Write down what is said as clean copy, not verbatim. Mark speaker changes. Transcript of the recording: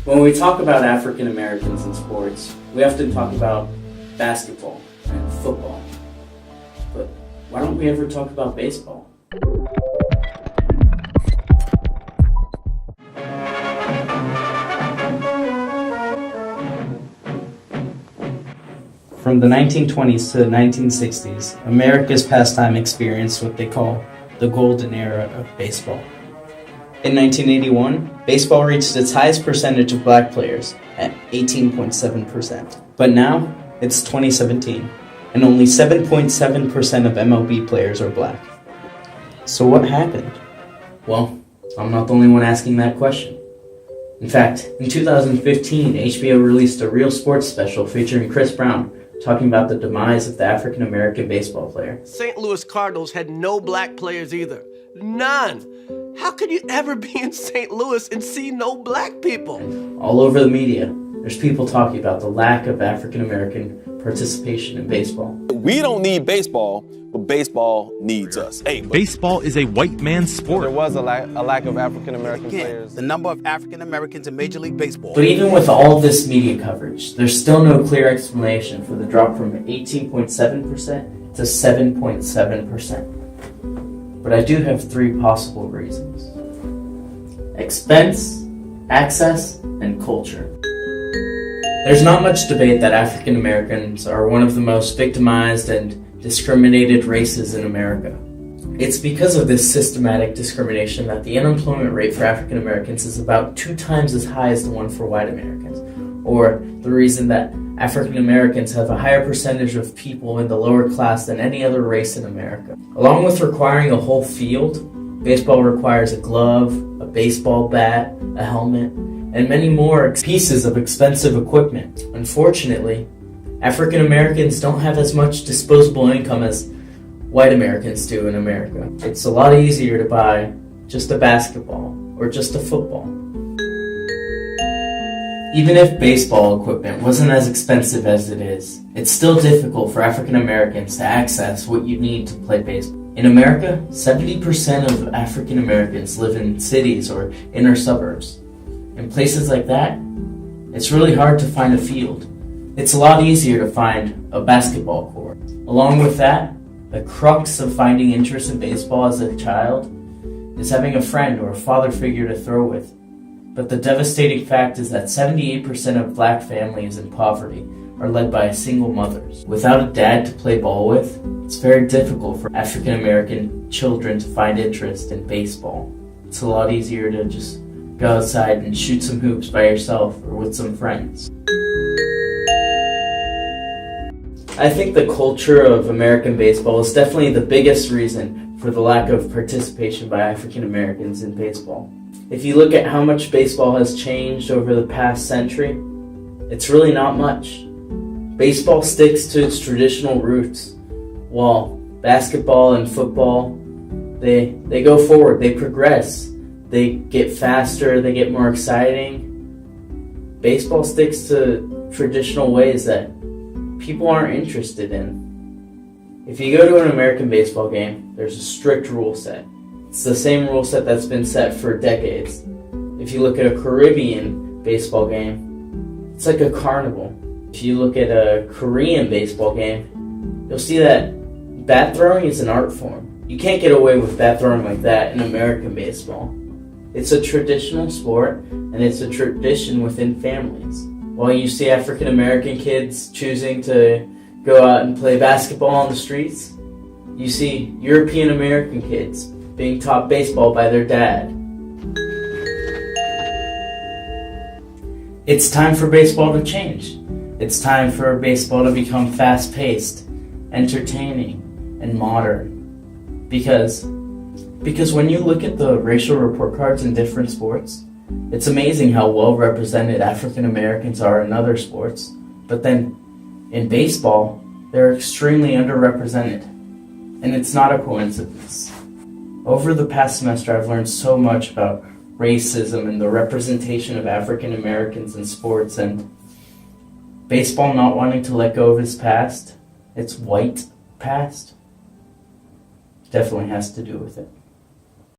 Speaker 1: When we talk about African Americans in sports, we often talk about basketball and football. But why don't we ever talk about baseball? From the 1920s to the 1960s, America's pastime experienced what they call the golden era of baseball. In 1981, baseball reached its highest percentage of black players at 18.7%. But now, it's 2017, and only 7.7% of MLB players are black. So what happened? Well, I'm not the only one asking that question. In fact, in 2015, HBO released a Real Sports special featuring Chris Brown, talking about the demise of the African American baseball player.
Speaker 2: St. Louis Cardinals had no black players either. None. How could you ever be in St. Louis and see no black people?
Speaker 1: All over the media, there's people talking about the lack of African American participation in baseball.
Speaker 3: We don't need baseball, but baseball needs us.
Speaker 4: Baseball is a white man's sport.
Speaker 5: There was a lack of African American players.
Speaker 6: The number of African Americans in Major League Baseball.
Speaker 1: But even with all this media coverage, there's still no clear explanation for the drop from 18.7% to 7.7%. But I do have three possible reasons: expense, access, and culture. There's not much debate that African Americans are one of the most victimized and discriminated races in America. It's because of this systematic discrimination that the unemployment rate for African Americans is about 2 times as high as the one for white Americans, or the reason that African Americans have a higher percentage of people in the lower class than any other race in America. Along with requiring a whole field, baseball requires a glove, a baseball bat, a helmet, and many more pieces of expensive equipment. Unfortunately, African Americans don't have as much disposable income as white Americans do in America. It's a lot easier to buy just a basketball or just a football. Even if baseball equipment wasn't as expensive as it is, it's still difficult for African Americans to access what you need to play baseball. In America, 70% of African Americans live in cities or inner suburbs. In places like that, it's really hard to find a field. It's a lot easier to find a basketball court. Along with that, the crux of finding interest in baseball as a child is having a friend or a father figure to throw with. But the devastating fact is that 78% of black families in poverty are led by single mothers. Without a dad to play ball with, it's very difficult for African American children to find interest in baseball. It's a lot easier to just go outside and shoot some hoops by yourself or with some friends. I think the culture of American baseball is definitely the biggest reason for the lack of participation by African Americans in baseball. If you look at how much baseball has changed over the past century, it's really not much. Baseball sticks to its traditional roots, while basketball and football, they go forward, they progress, they get faster, they get more exciting. Baseball sticks to traditional ways that people aren't interested in. If you go to an American baseball game, there's a strict rule set. It's the same rule set that's been set for decades. If you look at a Caribbean baseball game, it's like a carnival. If you look at a Korean baseball game, you'll see that bat throwing is an art form. You can't get away with bat throwing like that in American baseball. It's a traditional sport, and it's a tradition within families. While you see African American kids choosing to go out and play basketball on the streets, you see European American kids being taught baseball by their dad. It's time for baseball to change. It's time for baseball to become fast-paced, entertaining, and modern. Because when you look at the racial report cards in different sports, it's amazing how well represented African Americans are in other sports, but then in baseball, they're extremely underrepresented. And it's not a coincidence. Over the past semester, I've learned so much about racism and the representation of African Americans in sports, and baseball not wanting to let go of its past, its white past, definitely has to do with it.